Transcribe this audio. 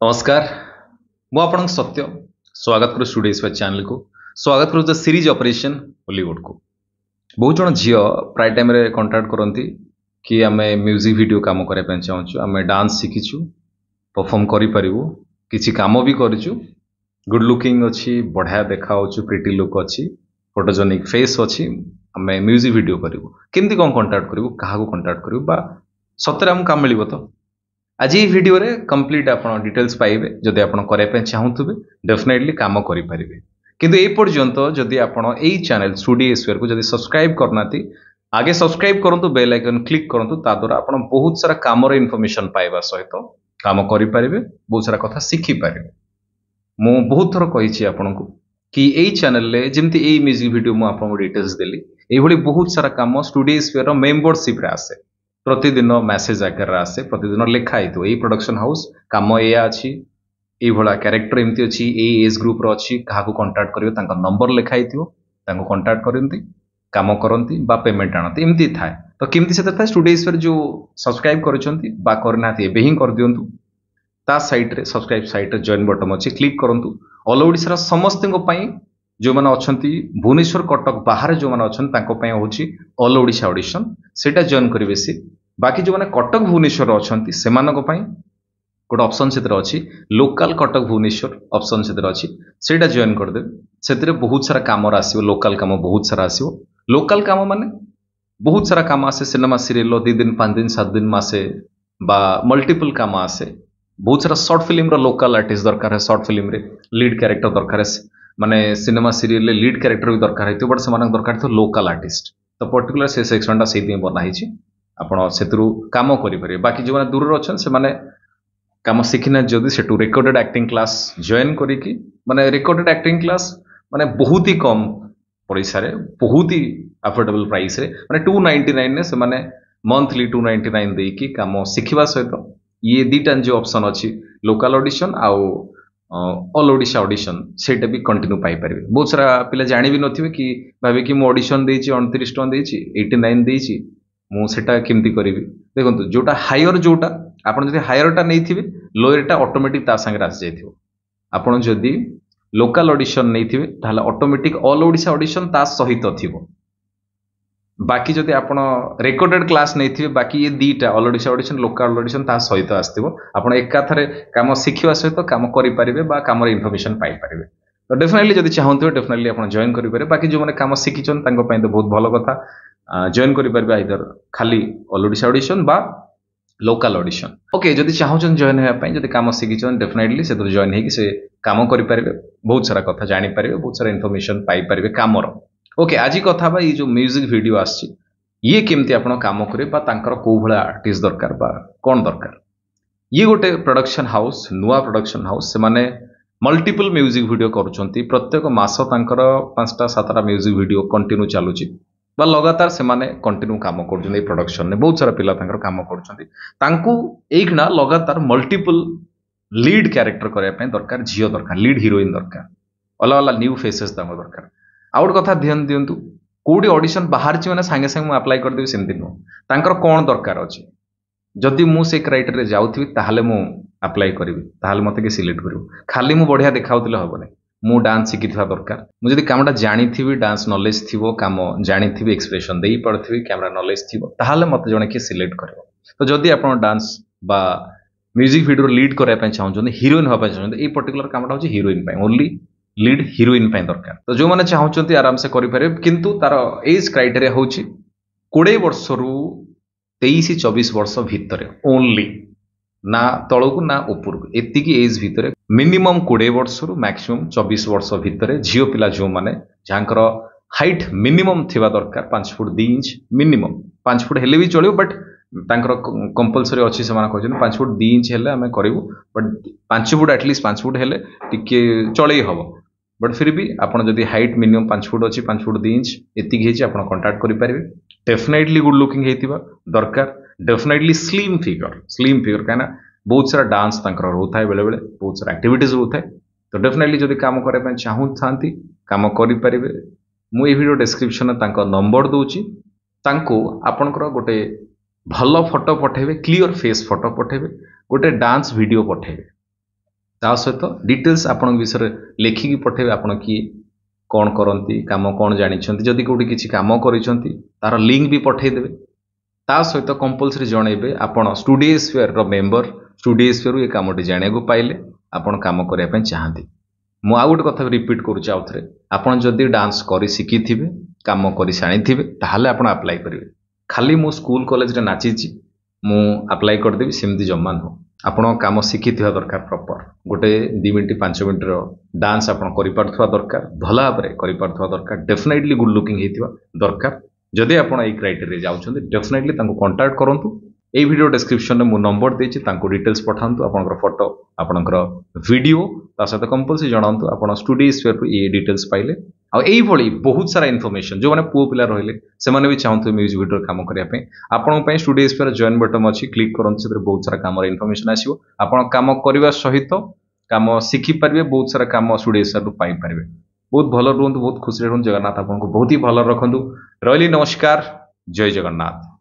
नमस्कार मु आपन सत्य स्वागत करू स्टूडियो चैनल को स्वागत करू द सीरीज ऑपरेशन हॉलीवुड को बहुत जन झील प्राय टाइम रे कांटेक्ट करती कि आमे म्यूजिक वीडियो काम करने चाहूँ आमे डांस शिखीचु परफॉर्म करि परिबु किछि काम भी करिचु गुड लुकिंग अच्छी बढ़िया देखा प्रिटी लुक अच्छी फोटोजेनिक फेस अच्छी आमे म्यूजिक वीडियो करिवु केमती कोन कांटेक्ट करिवु काहा को कांटेक्ट करिवु बा सतरे हम काम मिलिबो तो आज ये वीडियो रे कंप्लीट आपन डिटेल्स पाइबे जदि आपन करे पे चाहूथुबे डेफिनेटली काम करि परिबे किंतु ए पर्यंत जदि आपन एई चैनल स्टूडियो स्क्वायर को जदि सब्सक्राइब करनाती आगे सब्सक्राइब करंतु बेल आइकन क्लिक करंतु ता द्वारा आपन बहुत सारा काम रे इंफॉर्मेशन पाइबा सहित काम करि परिबे बहुत सारा कथा सिखि परिबे मु बहुत थर कहिछि आपन को कि एई चैनल ले जेमति एई म्यूजिक वीडियो मु आपन को डिटेल्स देली एई भली बहुत सारा काम स्टूडियो स्क्वायर रो मेंबरशिप रे आसे प्रतिदिन मैसेज आकार आसे प्रतिदिन लिखा ही प्रोडक्शन हाउस कम या अच्छी ये भाया क्यारेक्टर एमती अच्छी एज ग्रुप रो अच्छी क्या कंटाक्ट करेंगे नंबर लिखाई कंटाक्ट करती कम करती पेमेंट आनती एमती थाए तो केमती से था स्टूडियो जो सब्सक्राइब करना ही कर दिंतु ता साइट रे सब्सक्राइब साइट जॉइन बटन अच्छी क्लिक करूँ ऑल ओडिशा समस्त जो मैंने अच्छा भुवनेश्वर कटक बाहर जो मैंने अच्छा हूँ ऑल ओडिशा ऑडिशन सेटा जॉइन करेंगे सी बाकी जो मैंने कटक भुवनेश्वर अच्छा से गोटे ऑप्शन से अच्छी लोकल कटक भुवनेश्वर ऑप्शन से अच्छी सेटा जॉइन करदे से बहुत सारा काम आसो लोकल काम बहुत सारा आसो लोकल काम माने बहुत सारा काम आसे सिनेमा सीरियल 2 दिन 5 दिन 7 दिन मासे बा मल्टीपल काम आसे बहुत सारा शॉर्ट फिल्म रो लोकल आर्टिस्ट दरकार है शॉर्ट फिल्म रे लीड कैरेक्टर दरकार है माने सिनेमा सीरियल लीड कैरेक्टर भी दरकार है बट से दरकार थो लोकल आर्टिस्ट तो पर्टिकुलर से सेक्शनटा से बनाई आपण से काम करें बाकी जो मैंने दूर अच्छा से माने काम शिखिना जदि से रिकॉर्डेड एक्टिंग क्लास जॉइन करिकी माने रिकॉर्डेड एक्टिंग क्लास माने बहुत ही कम पैसा रे बहुत ही अफोर्डेबल प्राइस रे माने 299 ने से माने मंथली 299 देकी काम शिखिबा सहित ये दीटा जो ऑप्शन अच्छी लोकल ऑडिशन आउ ऑल ओडिशा ऑडिशन सेटा भी कंटिन्यू पाई परिबे बहुत सारा पिला जानि भी नथिबे कि भाबे कि मो ऑडिशन देछि 29 टन देछि 89 देछि मु सेटा केमती करिवि देखंतु जोटा हायर जोटा आपण जदि हायरटा नैथिबे लोयरटा ऑटोमेटिक ता संगे रास जाइथिबो आपण जदि लोकल ऑडिशन नैथिबे ताले ऑटोमेटिक ऑल ओडिशा ऑडिशन ता सहित थिबो बाकी जदि आपण रिकॉर्डेड क्लास नैथिबे बाकी ये दीटा all Odisha audition local audition ता सहित आस्थिबो आपण एका थरे काम शिखिबा सहित काम करि परिबे बा काम रे इन्फॉर्मेशन पाई परिबे तो डेफिनेटली जदि चाहंतु डेफिनेटली आपण जॉइन करि परिबे बाकी जो माने काम शिखिचन तांको पय तो बहुत भलो कथा जॉइन करि परिबे आइदर खाली ऑल ओडिशा ऑडिशन बा लोकल ऑडिशन ओके जदि चाहउछन जॉइन हेबा पय जदि काम शिखिचन डेफिनेटली से जॉइन हेकि से काम करि परिबे बहुत सारा कथा जानि परिबे बहुत सारा इन्फॉर्मेशन पाई परिबे कामर ओके आज कथा बा ये जो म्यूजिक वीडियो आछि ये केमती आपण काम करे बा तांकर को भला आर्टिस्ट दरकार बा कोन दरकार ये गोटे प्रोडक्शन हाउस नुआ प्रोडक्शन हाउस से माने मल्टीपल म्यूजिक वीडियो करूछंती प्रत्येक मास तांकर 5टा 7टा म्यूजिक वीडियो कंटिन्यू चालुची बा लगातार से माने कंटिन्यू काम करछन ए प्रोडक्शन ने बहुत सारा पिला तांकर काम करछंती तांको एखना लगातार मल्टीपल लीड कैरेक्टर करया पे दरकार झियो दरकार लीड हीरोइन दरकार अलग अलग न्यू फेसेस तांको दरकार आउट कथा ध्यान दिंतु कोडी ऑडिशन बाहर छि माने संगे संगे मु अप्लाई कर देबी सेमति नो तांकर कोन दरकार अछि जदि मु से क्राइटेरिया रे जाउथिबी ताहाले मु अप्लाई करबी ताहाले मते के सिलेक्ट करिवो खाली मु बढ़िया देखाउतले हबने मु डांस शिखिथवा दरकार मु जदि कामटा जानिथिबी डांस नॉलेज थिबो काम जानिथिबी एक्सप्रेशन देई पड़थिबी कैमरा नॉलेज थिबो ताहाले मते जणे के सिलेक्ट करबो तो जदि आपण डांस बा म्यूजिक वीडियो लीड करया पय चाहउछन हीरोइन होबा चाहउछन ए पर्टिकुलर कामटा होछि हीरोइन पय ओनली लीड हीरोइन पय दरकार तो जो माने चाहउछंती आराम से करि पारे किंतु तार एज क्राइटेरिया होछि 20 वर्ष रु 23 24 वर्ष भितरे ओनली ना तळकु ना उपरकु एतिकी एज भितरे मिनिमम 20 वर्ष रु मैक्सिमम 24 वर्ष भितरे झियो पिला जो माने जांकर हाइट मिनिमम थिबा दरकार 5 फुट 2 इंच मिनिमम 5 फुट हेले भी चलियो बट तांकर कंपलसरी अछि से माने कहजन 5 फुट 2 इंच हेले हमें करिवु बट 5 फुट एटलीस्ट 5 फुट हेले टिके चलई हबो बट फिर भी आपन जदि हाइट मिनिमम 5 फुट अच्छी 5 फुट 2 इंच एतिक हेछि आपन कांटेक्ट करि परिबे डेफिनेटली गुड लुकिंग हेतिबा दरकार डेफिनेटली स्लिम फिगर काना बहुत सारा डांस तांकर होता है बेले बेले बहुत सारा एक्टिविटीज होता है तो डेफिनेटली जदि काम करे पय चाहू थांती काम करि परिबे मु ए वीडियो डिस्क्रिप्शन में तांको नंबर दोछि तांको आपनकर गोटे भलो फोटो पठेबे क्लियर फेस फोटो पठेबे गोटे डांस वीडियो पठेबे ता सहित डिटेल्स आपण विषय लेखिकी पठेबे आपण किए कौन करती काम कौन जानी जदि कौटी किसी कम कर तार लिंक भी पठेदेवे ता सहित कंपलसरी जनइबे आपण स्टूडियो स्फीयर रो मेंबर स्टूडियो स्फीयर ये कामटी जाना पाइले आपण काम करने चाहती मु आउ गोटे कथा रिपीट करुच्चे आउ थे आपड़ जदि डांस कर शिखि कम कर जानी ताहले आपण अप्लाई करेंगे खाली मु स्कूल कॉलेज रे नाची मु अप्लाई करदेवी सेमती जमा नुह आपण काम शिखि दरकार प्रॉपर गोटे 2 मिनट 5 मिनट डांस आपण कर दरकार भल भाव कर दरकार डेफिनेटली गुड लुकिंग होता दरकार जदि आप क्राइटेरिया जाऊँच डेफिनेटली कंटाक्ट करूँ ये वीडियो डिस्क्रिप्शन में मु नंबर देती डिटेल्स पठातु आपंकर फोटो आपंकर वीडियो ता सहित कंपलसरी जनातु आप स्टूडियो स्फीयर ये डिटेल्स पाइले आई बहुत सारा इनफॉरमेशन जो मैंने पुओ पिला रहिले से भी चाहते म्यूजिक वीडियो काम करने आपण स्टूडियो स्फीयर जॉइन बटन अच्छी क्लिक करूँ से बहुत सारा काम इनफॉरमेशन आसो आप कम करने सहित कम शिखिपारे बहुत सारा कम स्टूडियो स्फीयर पाइपर बहुत भल रुहतु बहुत खुशी रुहतु जगन्नाथ आपको बहुत ही भल रखु रही नमस्कार जय जगन्नाथ।